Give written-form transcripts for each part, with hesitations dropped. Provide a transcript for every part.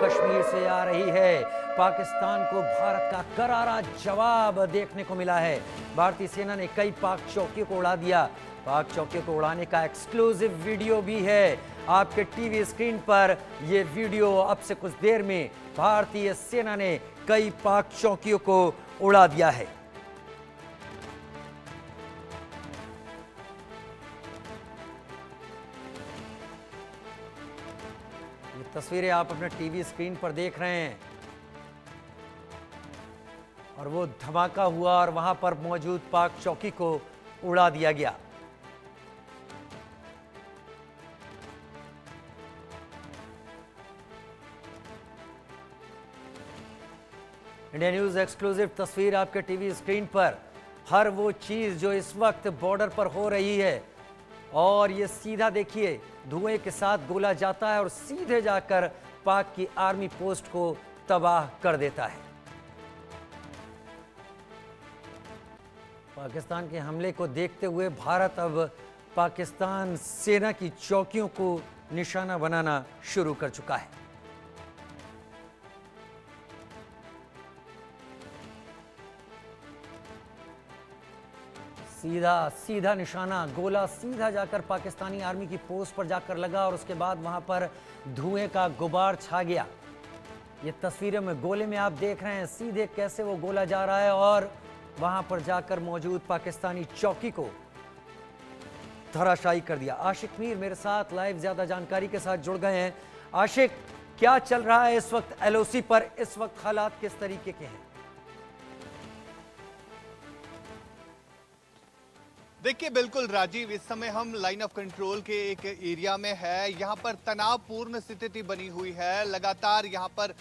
कश्मीर से आ रही है। पाकिस्तान को भारत का करारा जवाब देखने को मिला है। भारतीय सेना ने कई पाक चौकियों को उड़ा दिया। पाक चौकियों को उड़ाने का एक्सक्लूसिव वीडियो भी है आपके टीवी स्क्रीन पर। यह वीडियो अब से कुछ देर में भारतीय सेना ने कई पाक चौकियों को उड़ा दिया है। ये तस्वीरें आप अपने टीवी स्क्रीन पर देख रहे हैं और वो धमाका हुआ और वहां पर मौजूद पाक चौकी को उड़ा दिया गया। इंडिया न्यूज एक्सक्लूसिव तस्वीर आपके टीवी स्क्रीन पर। हर वो चीज जो इस वक्त बॉर्डर पर हो रही है और ये सीधा देखिए धुएं के साथ गोला जाता है और सीधे जाकर पाक की आर्मी पोस्ट को तबाह कर देता है। पाकिस्तान के हमले को देखते हुए भारत अब पाकिस्तान सेना की चौकियों को निशाना बनाना शुरू कर चुका है। सीधा निशाना, गोला सीधा जाकर पाकिस्तानी आर्मी की पोस्ट पर जाकर लगा और उसके बाद वहां पर धुएं का गुबार छा गया। ये तस्वीरें में गोले में आप देख रहे हैं सीधे कैसे वो गोला जा रहा है और वहां पर जाकर मौजूद पाकिस्तानी चौकी को धराशायी कर दिया। आशिक मीर मेरे साथ लाइव ज्यादा जानकारी के साथ जुड़ गए हैं। आशिक, क्या चल रहा है इस वक्त एलओसी पर? इस वक्त हालात किस तरीके के हैं? देखिए बिल्कुल राजीव, इस समय हम लाइन ऑफ कंट्रोल के एक एरिया में है। यहाँ पर तनावपूर्ण स्थिति बनी हुई है। लगातार यहाँ पर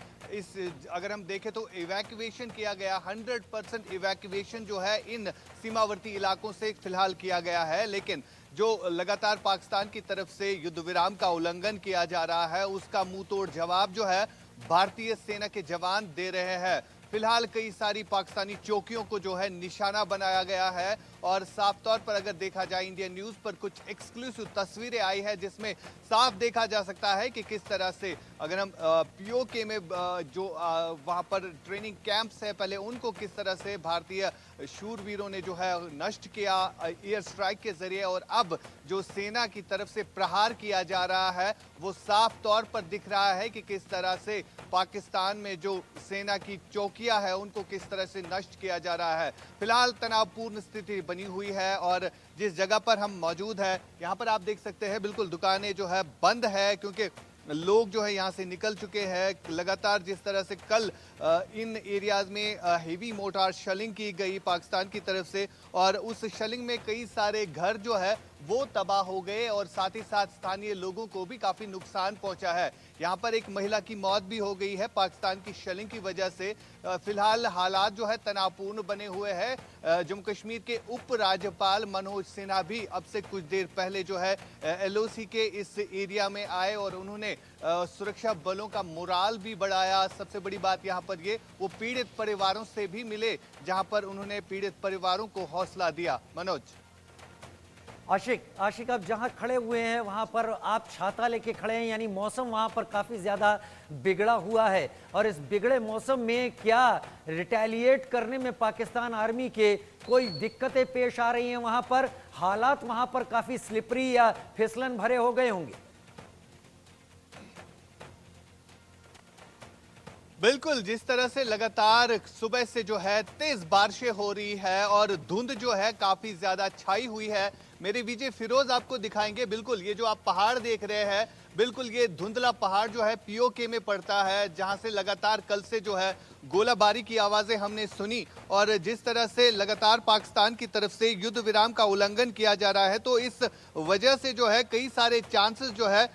अगर हम देखें तो इवैक्यूएशन किया गया, 100% इवैक्यूएशन जो है इन सीमावर्ती इलाकों से फिलहाल किया गया है। लेकिन जो लगातार पाकिस्तान की तरफ से युद्ध विराम का उल्लंघन किया जा रहा है उसका मुंह तोड़ जवाब जो है भारतीय सेना के जवान दे रहे हैं। फिलहाल कई सारी पाकिस्तानी चौकियों को जो है निशाना बनाया गया है और साफ तौर पर अगर देखा जाए इंडिया न्यूज पर कुछ एक्सक्लूसिव तस्वीरें आई है जिसमें साफ देखा जा सकता है कि किस तरह से अगर हम पीओके में जो वहां पर ट्रेनिंग कैंप्स है पहले उनको किस तरह से भारतीय शूरवीरों ने जो है नष्ट किया एयर स्ट्राइक के जरिए, और अब जो सेना की तरफ से प्रहार किया जा रहा है वो साफ तौर पर दिख रहा है कि किस तरह से पाकिस्तान में जो सेना की चौकियां है उनको किस तरह से नष्ट किया जा रहा है। फिलहाल तनावपूर्ण स्थिति बनी हुई है और जिस जगह पर हम मौजूद है यहाँ पर आप देख सकते हैं बिल्कुल दुकानें जो है बंद है क्योंकि लोग जो है यहाँ से निकल चुके हैं। लगातार जिस तरह से कल इन एरियाज में हेवी मोटार शेलिंग की गई पाकिस्तान की तरफ से और उस शेलिंग में कई सारे घर जो है वो तबाह हो गए और साथ ही साथ स्थानीय लोगों को भी काफी नुकसान पहुंचा है। यहाँ पर एक महिला की मौत भी हो गई है पाकिस्तान की शेलिंग की वजह से। फिलहाल हालात जो है तनावपूर्ण बने हुए हैं। जम्मू कश्मीर के उप राज्यपाल मनोज सिन्हा भी अब से कुछ देर पहले जो है एलओसी के इस एरिया में आए और उन्होंने सुरक्षा बलों का मोराल भी बढ़ाया। सबसे बड़ी बात यहाँ पर ये वो पीड़ित परिवारों से भी मिले जहाँ पर उन्होंने पीड़ित परिवारों को हौसला दिया। मनोज। आशिक आप जहां खड़े हुए हैं वहां पर आप छाता लेके खड़े हैं, यानी मौसम वहां पर काफी ज्यादा बिगड़ा हुआ है और इस बिगड़े मौसम में क्या रिटेलिएट करने में पाकिस्तान आर्मी के कोई दिक्कतें पेश आ रही हैं? वहां पर हालात वहां पर काफी स्लिपरी या फिसलन भरे हो गए होंगे। बिल्कुल, जिस तरह से लगातार सुबह से जो है तेज बारिशें हो रही है और धुंध जो है काफी ज्यादा छाई हुई है। मेरे विजय फिरोज आपको दिखाएंगे। बिल्कुल ये जो आप पहाड़ देख रहे हैं बिल्कुल ये धुंधला पहाड़ जो है पीओके में पड़ता है जहां से लगातार कल से जो है गोलाबारी की आवाजें हमने सुनी और जिस तरह से लगातार पाकिस्तान की तरफ से युद्ध विराम का उल्लंघन किया जा रहा है तो इस वजह से जो है कई सारे चांसेस जो है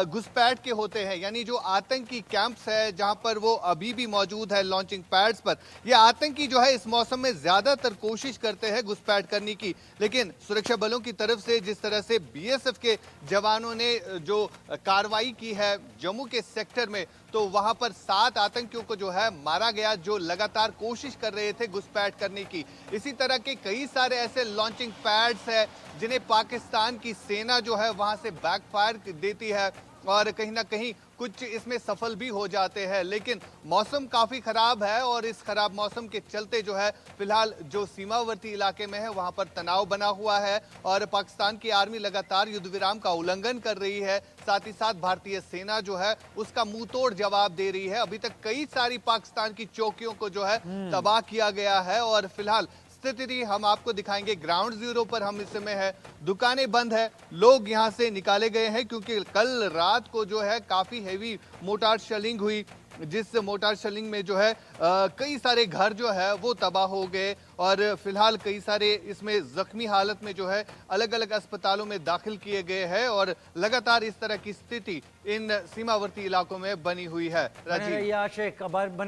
घुसपैठ के होते हैं। यानी जो आतंकी कैंप्स है जहां पर वो अभी भी मौजूद है लॉन्चिंग पैड्स पर, ये आतंकी जो है इस मौसम में ज्यादातर कोशिश करते हैं घुसपैठ करने की। लेकिन सुरक्षा बलों की तरफ से जिस तरह से बीएसएफ के जवानों ने जो कार्रवाई की है जम्मू के सेक्टर में तो वहां पर 7 आतंकियों को जो है मारा गया जो लगातार कोशिश कर रहे थे घुसपैठ करने की। इसी तरह के कई सारे ऐसे लॉन्चिंग पैड्स है जिन्हें पाकिस्तान की सेना जो है वहां से बैकफायर देती है और कहीं ना कहीं कुछ इसमें सफल भी हो जाते हैं, लेकिन मौसम काफ़ी ख़राब है और इस खराब मौसम के चलते जो है फिलहाल जो सीमावर्ती इलाके में है वहाँ पर तनाव बना हुआ है और पाकिस्तान की आर्मी लगातार युद्ध विराम का उल्लंघन कर रही है। साथ ही साथ भारतीय सेना जो है उसका मुंह तोड़ जवाब दे रही है। अभी तक कई सारी पाकिस्तान की चौकियों को जो है तबाह किया गया है और फिलहाल स्थिति हम आपको दिखाएंगे। ग्राउंड जीरो पर हम इस समय है, दुकानें बंद है, लोग यहां से निकाले गए हैं क्योंकि कल रात को जो है काफी हैवी मोटार शेलिंग हुई, जिस मोटार शेलिंग में जो है कई सारे घर जो है वो तबाह हो गए और फिलहाल कई सारे इसमें जख्मी हालत में जो है अलग अलग अस्पतालों में दाखिल किए गए हैं और लगातार इस तरह की स्थिति इन सीमावर्ती इलाकों में बनी हुई है। बने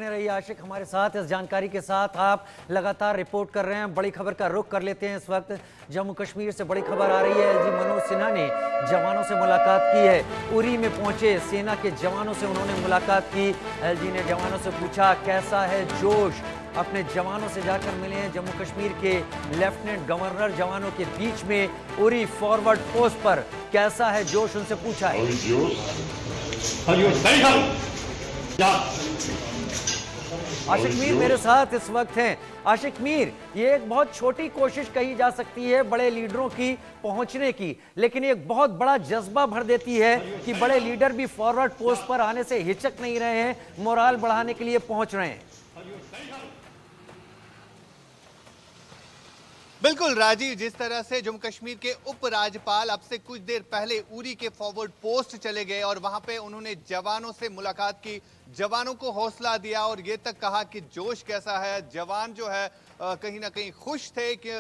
रहिए आशिक हमारे साथ इस जानकारी के साथ। आप लगातार रिपोर्ट कर रहे हैं। बड़ी खबर का रुख कर लेते हैं। इस वक्त जम्मू कश्मीर से बड़ी खबर आ रही है। एलजी मनोज सिन्हा ने जवानों से मुलाकात की है। उरी में पहुंचे सेना के जवानों से उन्होंने मुलाकात की। एलजी ने जवानों से पूछा कैसा है जोश। अपने जवानों से जाकर मिले हैं जम्मू कश्मीर के लेफ्टिनेंट गवर्नर। जवानों के बीच में उरी फॉरवर्ड पोस्ट पर कैसा है जोश, उनसे पूछा है। आशिक मीर मेरे साथ इस वक्त हैं। आशिक मीर, ये एक बहुत छोटी कोशिश कही जा सकती है बड़े लीडरों की पहुंचने की, लेकिन एक बहुत बड़ा जज्बा भर देती है कि बड़े लीडर भी फॉरवर्ड पोस्ट पर आने से हिचक नहीं रहे हैं, मोराल बढ़ाने के लिए पहुंच रहे हैं। बिल्कुल राजीव, जिस तरह से जम्मू कश्मीर के उपराज्यपाल अब से कुछ देर पहले उरी के फॉरवर्ड पोस्ट चले गए और वहां पे उन्होंने जवानों से मुलाकात की, जवानों को हौसला दिया और ये तक कहा कि जोश कैसा है। जवान जो है कहीं ना कहीं खुश थे कि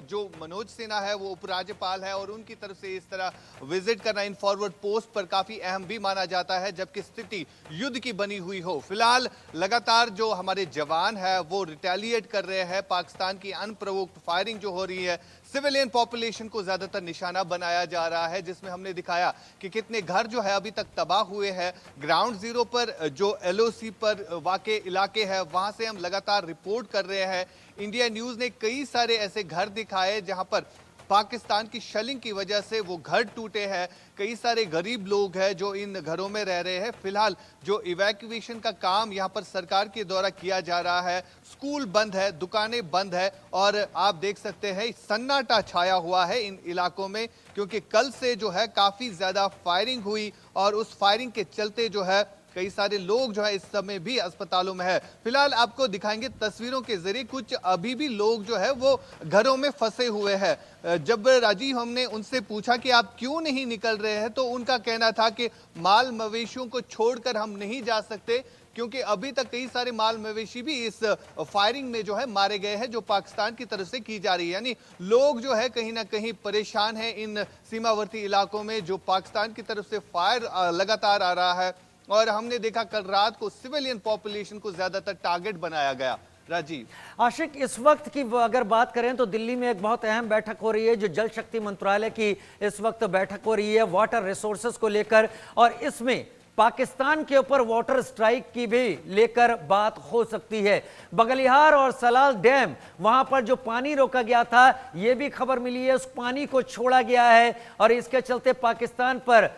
जो मनोज सिन्हा है वो उपराज्यपाल है और उनकी तरफ से इस तरह विजिट करना इन फॉरवर्ड पोस्ट पर काफी अहम भी माना जाता है जबकि स्थिति युद्ध की बनी हुई हो। फिलहाल लगातार जो हमारे जवान है वो रिटेलिएट कर रहे हैं। पाकिस्तान की अनप्रोवोक्ड फायरिंग जो हो रही है, सिविलियन पॉपुलेशन को ज्यादातर निशाना बनाया जा रहा है, जिसमें हमने दिखाया कि कितने घर जो है अभी तक तबाह हुए हैं। ग्राउंड जीरो पर जो एलओसी पर वाक़े इलाके हैं वहां से हम लगातार रिपोर्ट कर रहे हैं। इंडिया न्यूज ने कई सारे ऐसे घर दिखाए जहां पर पाकिस्तान की शेलिंग की वजह से वो घर टूटे हैं। कई सारे गरीब लोग हैं जो इन घरों में रह रहे हैं। फिलहाल जो इवैक्यूएशन का काम यहाँ पर सरकार के द्वारा किया जा रहा है, स्कूल बंद है, दुकानें बंद है और आप देख सकते हैं सन्नाटा छाया हुआ है इन इलाकों में क्योंकि कल से जो है काफी ज्यादा फायरिंग हुई और उस फायरिंग के चलते जो है कई सारे लोग जो है इस समय भी अस्पतालों में है। फिलहाल आपको दिखाएंगे तस्वीरों के जरिए, कुछ अभी भी लोग जो है वो घरों में फंसे हुए हैं। जब राजीव हमने उनसे पूछा कि आप क्यों नहीं निकल रहे हैं तो उनका कहना था कि माल मवेशियों को छोड़कर हम नहीं जा सकते क्योंकि अभी तक कई सारे माल मवेशी भी इस फायरिंग में जो है मारे गए हैं जो पाकिस्तान की तरफ से की जा रही है। यानी लोग जो है कहीं ना कहीं परेशान हैं इन सीमावर्ती इलाकों में जो पाकिस्तान की तरफ से फायर लगातार आ रहा है और हमने देखा कल रात को सिविलियन पॉपुलेशन को ज्यादातर टारगेट बनाया गया। राजीव आशिक, इस वक्त की अगर बात करें तो दिल्ली में एक बहुत अहम बैठक हो रही है जो जल शक्ति मंत्रालय की इस वक्त बैठक हो रही है वाटर रिसोर्सेज को लेकर और इसमें पाकिस्तान के ऊपर वाटर स्ट्राइक की भी लेकर बात हो सकती है। बगलिहार और सलाल डैम वहां पर जो पानी रोका गया था यह भी खबर मिली है, उस पानी को छोड़ा गया है और इसके चलते पाकिस्तान पर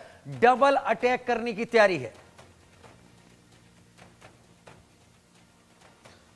डबल अटैक करने की तैयारी है।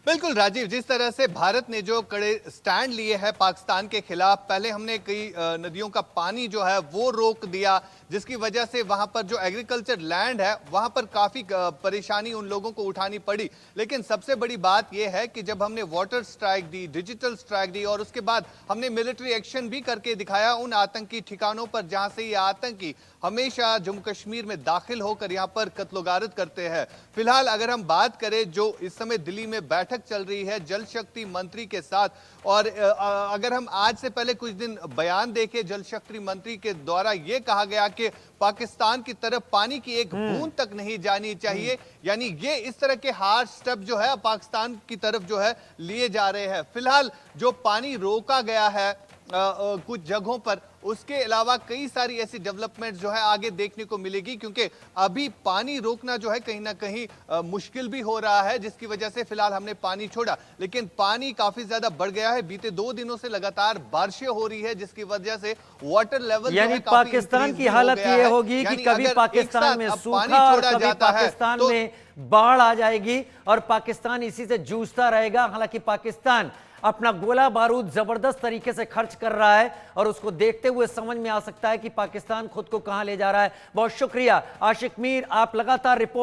बिल्कुल राजीव, जिस तरह से भारत ने जो कड़े स्टैंड लिए हैं पाकिस्तान के खिलाफ, पहले हमने कई नदियों का पानी जो है वो रोक दिया जिसकी वजह से वहां पर जो एग्रीकल्चर लैंड है वहां पर काफी परेशानी उन लोगों को उठानी पड़ी। लेकिन सबसे बड़ी बात यह है कि जब हमने वाटर स्ट्राइक दी, डिजिटल स्ट्राइक दी और उसके बाद हमने मिलिट्री एक्शन भी करके दिखाया उन आतंकी ठिकानों पर जहां से ये आतंकी हमेशा जम्मू कश्मीर में दाखिल होकर यहां पर कत्लोगारत करते हैं। फिलहाल अगर हम बात करें जो इस समय दिल्ली में बैठक चल रही है जल शक्ति मंत्री के साथ और अगर हम आज से पहले कुछ दिन बयान देखें जल शक्ति मंत्री के द्वारा यह कहा गया कि पाकिस्तान की तरफ पानी की एक बूंद तक नहीं जानी चाहिए। यानी ये इस तरह के हार्ड स्टेप जो है पाकिस्तान की तरफ जो है लिए जा रहे हैं। फिलहाल जो पानी रोका गया है कुछ जगहों पर, उसके अलावा कई सारी ऐसी डेवलपमेंट जो है आगे देखने को मिलेगी, क्योंकि अभी पानी रोकना जो है कहीं ना कहीं मुश्किल भी हो रहा है, जिसकी वजह से फिलहाल हमने पानी छोड़ा। लेकिन पानी काफी ज्यादा बढ़ गया है, बीते 2 दिनों से लगातार बारिशें हो रही है, जिसकी वजह से वाटर लेवल यानी पाकिस्तान की हालत ये होगी कि कभी पाकिस्तान में सूखा और कभी पाकिस्तान में बाढ़ आ जाएगी और पाकिस्तान इसी से जूझता रहेगा। हालांकि पाकिस्तान अपना गोला बारूद जबरदस्त तरीके से खर्च कर रहा है और उसको देखते हुए समझ में आ सकता है कि पाकिस्तान खुद को कहां ले जा रहा है। बहुत शुक्रिया आशिक मीर, आप लगातार रिपोर्ट